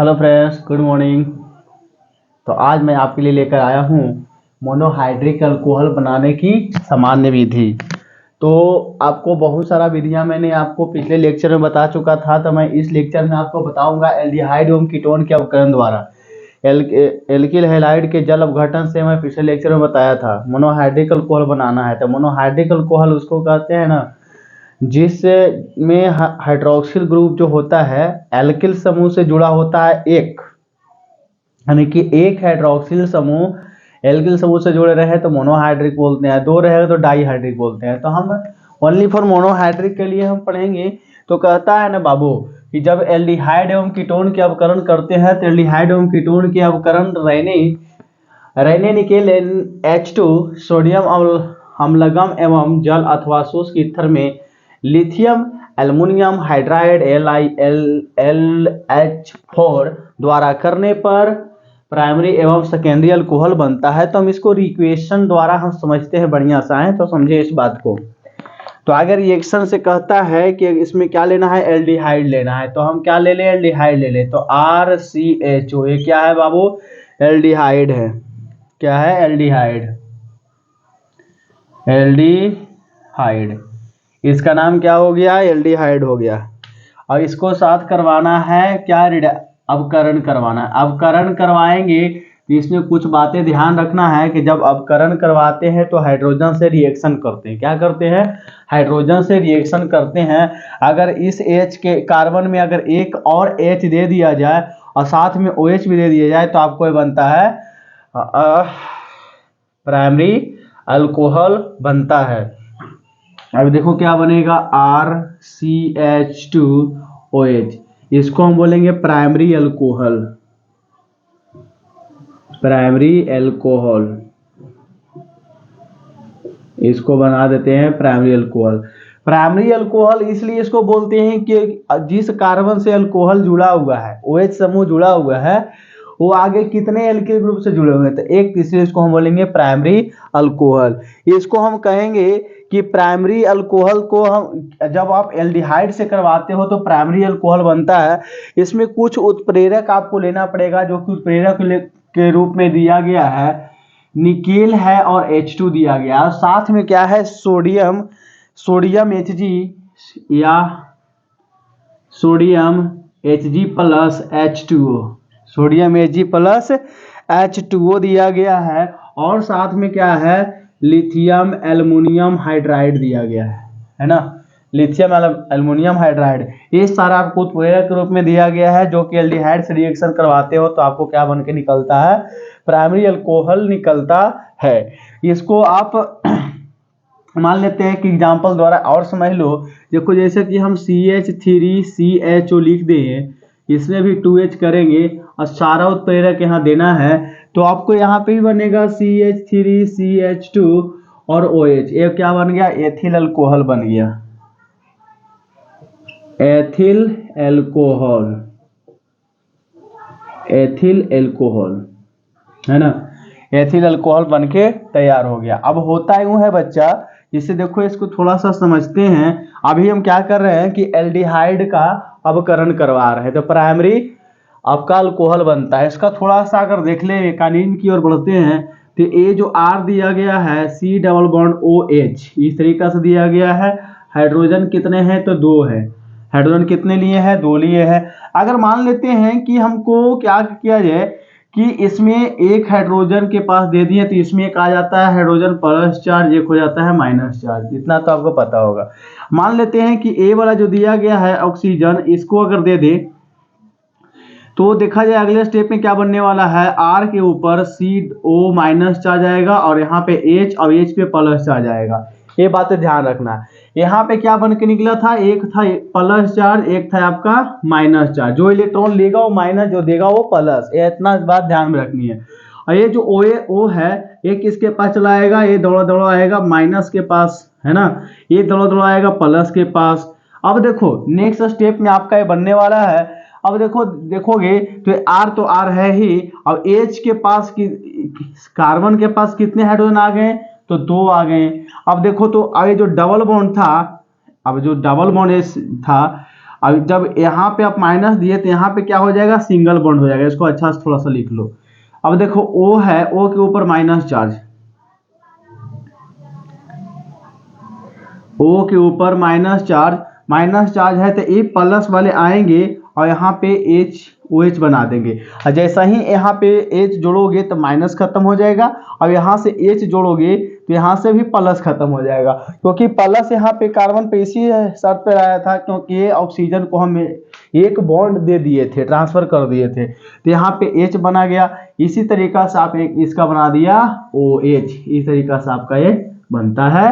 Hello friends, good morning. तो आज मैं आपके लिए लेकर आया हूँ मोनोहाइड्रिक अल्कोहल बनाने की सामान्य विधि। तो आपको बहुत सारा विधियां मैंने आपको पिछले लेक्चर में बता चुका था, तो मैं इस लेक्चर में आपको बताऊंगा एल्डिहाइड एवं कीटोन के अपकरण द्वारा एल्किल हैलाइड के जल अपघटन से मैं पिछले लेक्चर में बताया था मोनोहाइड्रिक अल्कोहल बनाना है। तो मोनोहाइड्रिक अल्कोहल उसको कहते हैं ना जिसमें हाइड्रोक्सिल ग्रुप जो होता है एल्किल समूह से जुड़ा होता है एक, यानी कि एक हाइड्रोक्सिल समूह एल्किल समूह से जुड़े रहे तो मोनोहाइड्रिक बोलते हैं, दो रहे तो डाईहाइड्रिक बोलते हैं। तो हम ओनली फॉर मोनोहाइड्रिक के लिए हम पढ़ेंगे। तो कहता है ना बाबू कि जब एल्डिहाइड एवं कीटोन के अपकरण करते हैं तो एल्डिहाइड एवं कीटोन के अपकरण रहने निकेल H2 सोडियम अम्लगम एवं जल अथवा शुष्क ईथर में लिथियम एल्युमिनियम हाइड्राइड LiLH4 द्वारा करने पर प्राइमरी एवं सेकेंडरी अल्कोहल बनता है। तो हम इसको रिक्वेशन द्वारा हम समझते हैं, बढ़िया सा है तो समझे इस बात को। तो अगर रिएक्शन से कहता है कि इसमें क्या लेना है, एल्डिहाइड लेना है, तो हम क्या ले लें, एल्डिहाइड ले लें। तो RCHO ये क्या है बाबू, एल्डिहाइड है। क्या है, एल्डिहाइड। एल्डिहाइड इसका नाम क्या हो गया, एल्डिहाइड हो गया। और इसको साथ करवाना है क्या, अवकरण करवाना है। अवकरण करवाएंगे तो इसमें कुछ बातें ध्यान रखना है कि जब अवकरण करवाते हैं तो हाइड्रोजन से रिएक्शन करते हैं। क्या करते हैं, हाइड्रोजन से रिएक्शन करते हैं। अगर इस H के कार्बन में अगर एक और H दे दिया जाए और साथ में OH भी दे दिया जाए तो आपको ये बनता है प्राइमरी अल्कोहल बनता है। अब देखो क्या बनेगा, RCH2OH, इसको हम बोलेंगे प्राइमरी अल्कोहल। प्राइमरी अल्कोहल इसको बना देते हैं प्राइमरी अल्कोहल। प्राइमरी अल्कोहल इसलिए इसको बोलते हैं कि जिस कार्बन से अल्कोहल जुड़ा हुआ है, OH समूह जुड़ा हुआ है, वो आगे कितने एल्किल ग्रुप से जुड़े हुए हैं, तो एक, तीसरे इसको हम बोलेंगे प्राइमरी अल्कोहल। इसको हम कहेंगे कि प्राइमरी अल्कोहल को हम जब आप एल्डिहाइड से करवाते हो तो प्राइमरी अल्कोहल बनता है। इसमें कुछ उत्प्रेरक आपको लेना पड़ेगा जो कि उत्प्रेरक के रूप में दिया गया है, निकेल है और H2 दिया गया है। साथ में क्या है, सोडियम Hg या sodium Hg plus H2O, sodium Hg plus H2O दिया गया है। और साथ में क्या है, लिथियम एल्युमिनियम हाइड्राइड दिया गया है ना, लिथियम एल्युमिनियम हाइड्राइड। ये सारा आपको उत्प्रेरक के रूप में दिया गया है जो कि एल्डिहाइड से रिएक्शन करवाते हो तो आपको क्या बन के निकलता है, प्राइमरी अल्कोहल निकलता है। इसको आप मान लेते हैं कि एग्जांपल द्वारा और समझ लो। देखो जैसे कि हम CH3CHO लिख दें, इसमें भी 2H करेंगे और सारा उत्प्रेरक यहाँ देना है तो आपको यहाँ पे ही बनेगा CH3CH2 और OH, ये क्या बन गया, एथिल अल्कोहल बन गया। एथिल अल्कोहल, एथिल अल्कोहल है ना, एथिल अल्कोहल बनके तैयार हो गया। अब होता यूं है बच्चा, जिससे देखो इसको थोड़ा सा समझते हैं। अभी हम क्या कर रहे हैं कि एल्डिहाइड का अवकरण करवा रहे हैं तो प्राइमरी आपका अल्कोहल बनता है। इसका थोड़ा सा अगर देख ले कालीन की ओर बढ़ते हैं तो ये जो R दिया गया है C डबल बॉन्ड OH इस तरीका से दिया गया है। हाइड्रोजन कितने हैं, तो 2 है। हाइड्रोजन कितने लिए हैं, 2 लिए हैं। अगर मान लेते हैं कि हमको क्या किया जाए कि इसमें एक हाइड्रोजन के पास दे दिए तो इसमें एक आ जाता है हाइड्रोजन प्लस चार्ज, एक हो जाता है माइनस चार्ज, इतना तो आपको पता होगा। मान लेते हैं कि A वाला जो दिया गया है ऑक्सीजन, इसको अगर दे दे तो देखा जाए अगले स्टेप में क्या बनने वाला है, R के ऊपर CO माइनस चार्ज आएगा और यहाँ पे H और H पे प्लस चार्ज आएगा। ये बात ध्यान रखना है। यहाँ पे क्या बन के निकला था, एक था प्लस चार्ज, एक था आपका माइनस चार्ज। जो इलेक्ट्रॉन लेगा वो माइनस, जो देगा वो प्लस, ये इतना बात ध्यान में रखनी है। और ये जो O है, एक इसके पास चला आएगा, ये दौड़ा दौड़ा आएगा माइनस के पास है ना, ये दौड़ा दौड़ा आएगा प्लस के पास। अब देखो नेक्स्ट स्टेप में आपका ये बनने वाला है। अब देखोगे तो R है ही, अब H के पास कार्बन के पास कितने हाइड्रोजन आ गए, तो 2 आ गए। अब देखो तो आगे जो डबल बॉन्ड था, अब जो डबल बॉन्ड था अब जब यहाँ पे आप माइनस दिए तो यहाँ पे क्या हो जाएगा, सिंगल बॉन्ड हो जाएगा। इसको अच्छा से थोड़ा सा लिख लो। अब देखो O है, O के ऊपर माइनस चार्ज, O के ऊपर माइनस चार्ज है तो ये प्लस वाले आएंगे और यहाँ पे OH बना देंगे। और जैसा ही यहाँ पे H जोड़ोगे तो माइनस खत्म हो जाएगा, और यहाँ से H जोड़ोगे तो यहाँ से भी प्लस खत्म हो जाएगा, क्योंकि प्लस यहाँ पे कार्बन पे इसी शर्त पे आया था, क्योंकि ये ऑक्सीजन को हम एक बॉन्ड दे दिए थे, ट्रांसफर कर दिए थे, तो यहाँ पे H बना गया। इसी तरीका से आप एक इसका बना दिया OH, इस तरीका से आपका ये बनता है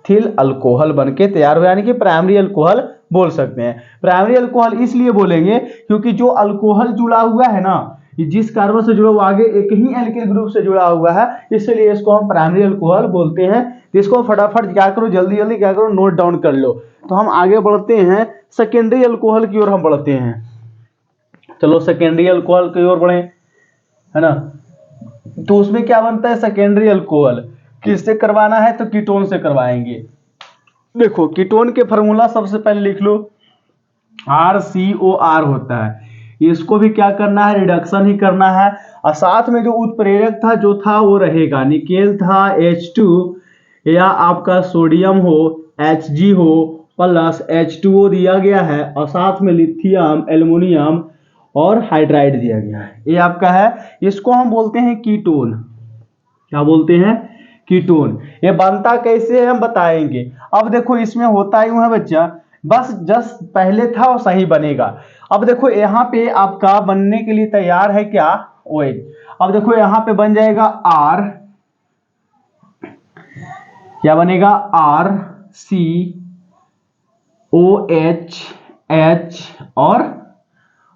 एथिल अल्कोहल बनके तैयार हो, यानी कि प्राइमरी अल्कोहल बोल सकते हैं। प्राइमरी अल्कोहल इसलिए बोलेंगे क्योंकि जो अल्कोहल जुड़ा हुआ है ना, जिस कार्बन से जुड़ा हुआ आगे एक ही एल्किल ग्रुप से जुड़ा हुआ है, इसलिए इसको हम प्राइमरी अल्कोहल बोलते हैं। इसको फटाफट क्या करो, जल्दी जल्दी क्या करो, नोट डाउन कर लो। तो हम आगे बढ़ते हैं, सेकेंडरी अल्कोहल की ओर हम बढ़ते हैं। चलो सेकेंडरी अल्कोहल की ओर बढ़े, है ना। तो उसमें क्या बनता है, सेकेंडरी अल्कोहल किससे करवाना है तो कीटोन से करवाएंगे। देखो कीटोन के फार्मूला सबसे पहले लिख लो, RCOR होता है। इसको भी क्या करना है, रिडक्शन ही करना है। और साथ में जो उत्प्रेरक था जो था वो रहेगा, निकेल था H2, या आपका सोडियम हो Hg हो प्लस H2O दिया गया है, और साथ में लिथियम, एल्युमिनियम और हाइड्राइड दिया गया है। ये आपका है, इसको हम बोलते हैं कीटोन। क्या बोलते हैं, कीटोन। ये बनता कैसे है हम बताएंगे। अब देखो इसमें होता यूं है बच्चा, बस जस्ट पहले था और सही बनेगा। अब देखो यहाँ पे आपका बनने के लिए तैयार है क्या, OH। अब देखो यहाँ पे बन जाएगा R, क्या बनेगा, RCOH H और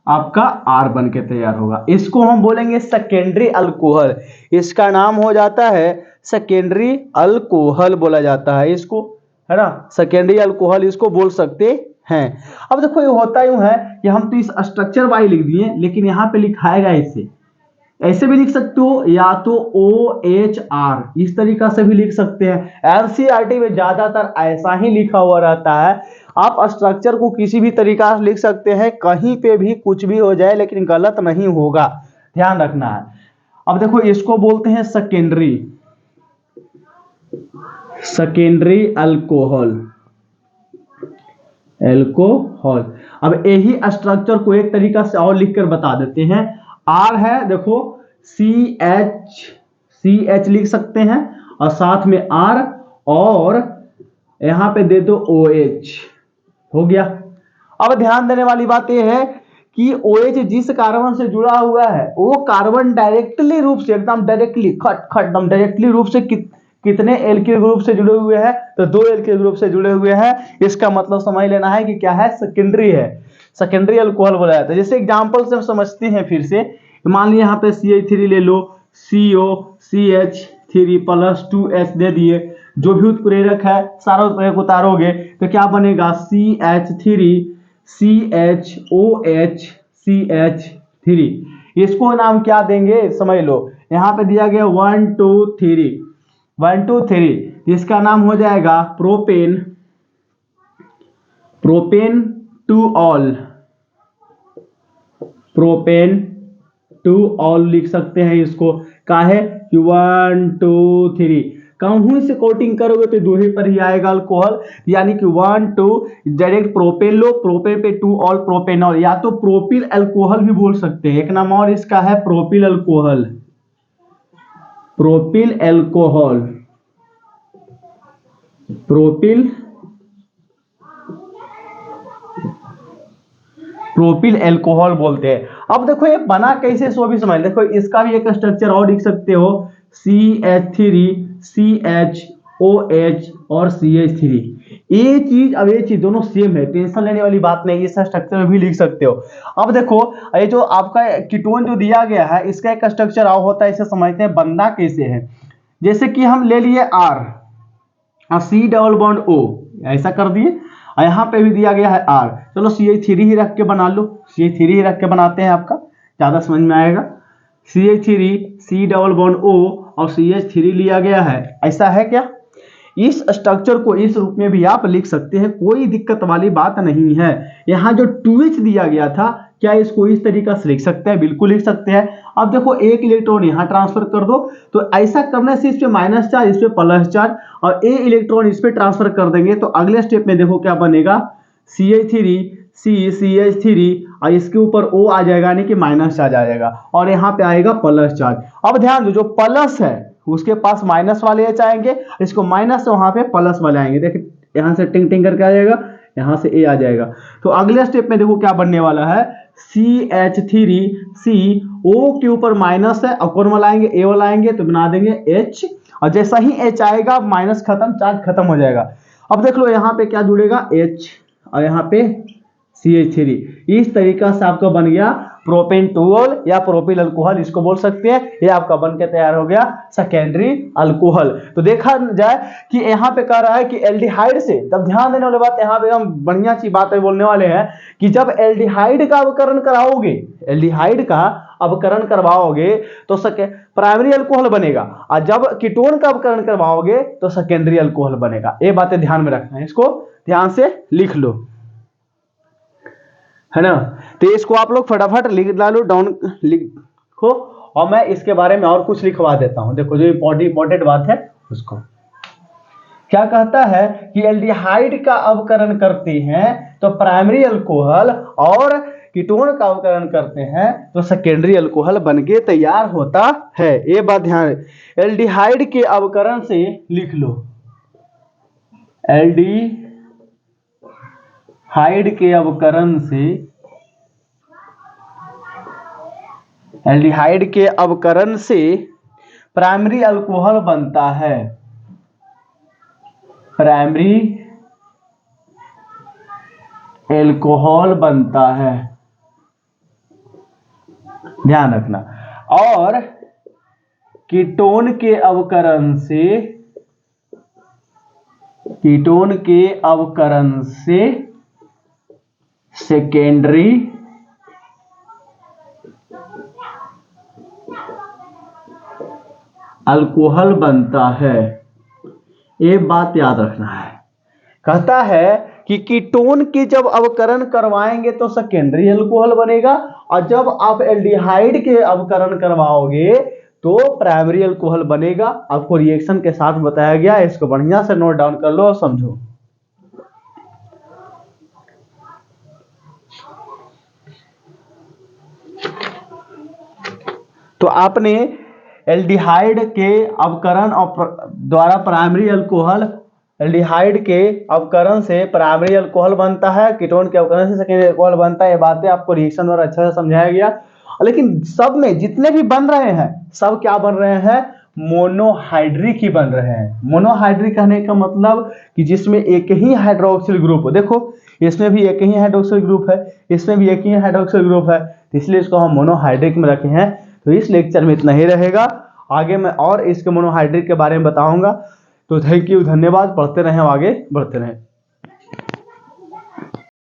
आपका R बन के तैयार होगा। इसको हम बोलेंगे सेकेंडरी अल्कोहल। इसका नाम हो जाता है सेकेंडरी अल्कोहल बोला जाता है इसको, है ना। सेकेंडरी अल्कोहल इसको बोल सकते हैं। अब देखो ये होता यूं है कि हम तो इस स्ट्रक्चर वाइज लिख दिए, लेकिन यहाँ पे लिखाएगा इसे ऐसे भी लिख सकते हो, या तो OHR इस तरीका से भी लिख सकते हैं। NCERT में ज्यादातर ऐसा ही लिखा हुआ रहता है। आप स्ट्रक्चर को किसी भी तरीका से लिख सकते हैं, कहीं पे भी कुछ भी हो जाए, लेकिन गलत नहीं होगा, ध्यान रखना है। अब देखो इसको बोलते हैं सेकेंडरी अल्कोहल। अब यही स्ट्रक्चर को एक तरीका से और लिखकर बता देते हैं। R है, देखो CH लिख सकते हैं, और साथ में R, और यहां पे दे दो OH, हो गया। अब ध्यान देने वाली बात यह है कि OH जिस कार्बन से जुड़ा हुआ है वो कार्बन डायरेक्टली रूप से, एकदम डायरेक्टली एकदम डायरेक्टली रूप से कितने एल्किल ग्रुप से जुड़े हुए हैं, तो 2 एल्किल ग्रुप से जुड़े हुए हैं। इसका मतलब समझ लेना है कि क्या है, सेकेंडरी है, सेकेंडरी अल्कोहल बोला जाता है। जैसे एग्जांपल से हम समझते हैं फिर से, मान लिया यहाँ पे CH3 ले लो, COCH3 प्लस 2H दे दिए, जो भी उत्प्रेरक है सारा उत्प्रेरक उतारोगे तो क्या बनेगा, CH3 CHOH CH3। इसको नाम क्या देंगे समझ लो, यहाँ पे दिया गया 1 2 3, इसका नाम हो जाएगा प्रोपेन टू ऑल लिख सकते हैं इसको। काहे कि 1 2 3 कहूं से कोटिंग करोगे तो 2 ही पर ही आएगा अल्कोहल, यानी कि 1 2 डायरेक्ट प्रोपेन लो, प्रोपेन पे 2 ऑल प्रोपेनॉल, या तो प्रोपिल अल्कोहल भी बोल सकते हैं। एक नाम और इसका है प्रोपिल अल्कोहल। प्रोपिल अल्कोहल बोलते हैं। अब देखो ये बना कैसे सो भी समझ, देखो इसका भी एक स्ट्रक्चर और लिख सकते हो, CH3 CHOH और CH3। ये चीज दोनों सेम है, टेंशन लेने वाली बात नहीं, इस स्ट्रक्चर में भी लिख सकते हो। अब देखो ये जो आपका कीटोन जो दिया गया है इसका एक स्ट्रक्चर और होता है, इसे समझते हैं बनना कैसे है। जैसे कि हम ले लिए R और C डबल बॉन्ड O, ऐसा कर दिए, और यहाँ पे भी दिया गया है R। चलो CH3 ही रख के बना लो, CH3 ही रख के बनाते हैं, आपका ज्यादा समझ में आएगा। CH3 C double bond O और CH3 लिया गया है, ऐसा है क्या। इस स्ट्रक्चर को इस रूप में भी आप लिख सकते हैं, कोई दिक्कत वाली बात नहीं है। यहाँ जो 2H दिया गया था, क्या इसको इस तरीका से लिख सकते हैं? बिल्कुल लिख सकते हैं। अब देखो एक इलेक्ट्रॉन यहाँ ट्रांसफर कर दो, तो ऐसा करने से इस पे माइनस चार्ज, इस पे प्लस चार्ज, और ए इलेक्ट्रॉन इस पे ट्रांसफर कर देंगे तो अगले स्टेप में देखो क्या बनेगा, CH3 CH3 और इसके ऊपर O आ जाएगा, यानी कि माइनस चार्ज आ जाएगा, और यहाँ पे आएगा प्लस चार्ज। अब ध्यान दो, जो प्लस है उसके पास माइनस वाले H आएंगे, इसको माइनस से वहां पे प्लस वाले आएंगे। देखिए यहाँ से टिंग टिंग करके आ जाएगा, यहाँ से A आ जाएगा। तो अगले स्टेप में देखो क्या बनने वाला है, CH3 C, O के ऊपर माइनस है और कौन वाला आएंगे, A वाला आएंगे, तो बना देंगे H, और जैसा ही H आएगा माइनस खत्म, चार्ज खत्म हो जाएगा। अब देख लो यहाँ पे क्या जुड़ेगा, H, और यहाँ पे CH3। इस तरीका से आपका बन गया प्रोपेंटोल या प्रोपिल अल्कोहल, इसको बोल सकते हैं। ये आपका बन के तैयार हो गया सेकेंडरी अल्कोहल। तो देखा जाए कि यहाँ पे कह रहा है कि एल्डिहाइड से, तब ध्यान देने वाली बात यहाँ पे हम बढ़िया सी बात बोलने वाले हैं कि जब एल्डिहाइड का अवकरण कराओगे, एल्डिहाइड का अवकरण करवाओगे तो प्राइमरी अल्कोहल बनेगा, और जब कीटोन का अवकरण करवाओगे तो सेकेंडरी अल्कोहल बनेगा। ये बातें ध्यान में रखना है, इसको ध्यान से लिख लो, है ना। तो इसको आप लोग फटाफट लिख डालो, डाउन लिखो, और मैं इसके बारे में और कुछ लिखवा देता हूं। देखो जो इंपॉर्टेंट बात है उसको क्या कहता है कि एल्डिहाइड का अवकरण करते हैं तो प्राइमरी अल्कोहल, और कीटोन का अवकरण करते हैं तो सेकेंडरी अल्कोहल बनके तैयार होता है। ये बात ध्यान, एल्डिहाइड के अवकरण से लिख लो, एल्डिहाइड के अवकरण से, एल्डिहाइड के अवकरण से प्राइमरी अल्कोहल बनता है, प्राइमरी अल्कोहल बनता है, ध्यान रखना। और कीटोन के अवकरण से, कीटोन के अवकरण से सेकेंडरी अल्कोहल बनता है। ये बात याद रखना है। कहता है कि कीटोन के जब अवकरण करवाएंगे तो सेकेंडरी अल्कोहल बनेगा, और जब आप एल्डिहाइड के अवकरण करवाओगे तो प्राइमरी अल्कोहल बनेगा। आपको रिएक्शन के साथ बताया गया, इसको बढ़िया से नोट डाउन कर लो और समझो। तो आपने एल्डिहाइड के अवकरण और द्वारा प्राइमरी अल्कोहल, एल्डिहाइड के अवकरण से प्राइमरी अल्कोहल बनता है, कीटोन के अवकरण से सेकेंडरी अल्कोहल बनता है। ये बातें आपको रिएक्शन द्वारा अच्छा से समझाया गया। लेकिन सब में जितने भी बन रहे हैं सब क्या बन रहे हैं, मोनोहाइड्रिक ही बन रहे हैं। मोनोहाइड्रिक कहने का मतलब कि जिसमें एक ही हाइड्रोक्सिल ग्रुप हो। देखो इसमें भी एक ही हाइड्रोक्सिल ग्रुप है, इसमें भी एक ही हाइड्रोक्सिल ग्रुप है, इसलिए इसको हम मोनोहाइड्रिक में रखे हैं। तो इस लेक्चर में इतना ही रहेगा, आगे मैं और इसके मोनोहाइड्रिक के बारे में बताऊंगा। तो थैंक यू, धन्यवाद, पढ़ते रहें, आगे बढ़ते रहें।